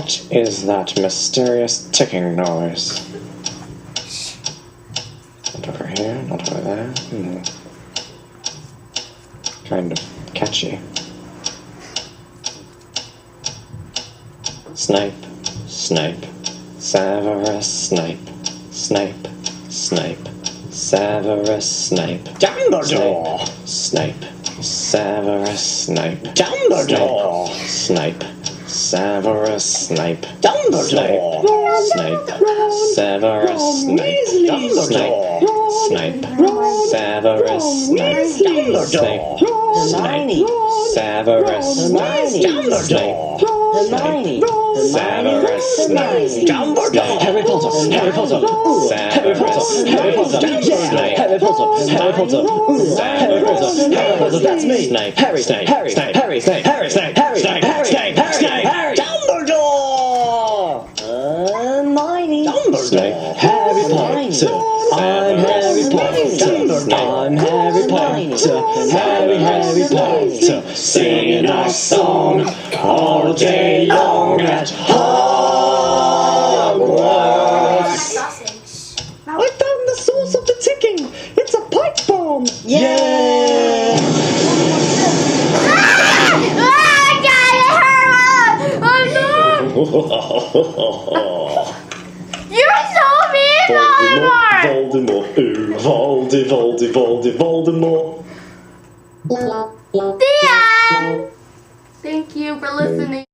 What is that mysterious ticking noise? Not over here, not over there. Kind of catchy. Snape, Snape, Severus Snape, Snape, Snape, Severus Snape, Dumbledore! Snape, Severus Snape, Dumbledore! Snape, Severus Snape, Dumbledore! Snape, Severus Snape, Dumbledore! Snape, Severus Snape, Dumbledore! Snape, Severus Snape, Dumbledore! Hermione, Severus Snape, Dumbledore! Harry Potter, Harry Potter, Harry Potter, Harry Potter, Harry Potter, Harry Potter, Harry Potter, Harry Potter, that's me, Snape, Harry, Snape, Harry, Snape, Harry, Snape, Harry, Snape, Harry, Snape, Harry, Snape, Harry, Dumbledore! Hermione. Dumbledore! Harry Potter, I'm Harry Potter, I'm Harry Potter, Harry Potter, singing our song all day long at Hogwarts. I found the source of the ticking. It's a pipe bomb. Yeah! You're so mean, Voldemort! Voldemort, ooh, Voldemort. The end! Thank you for listening.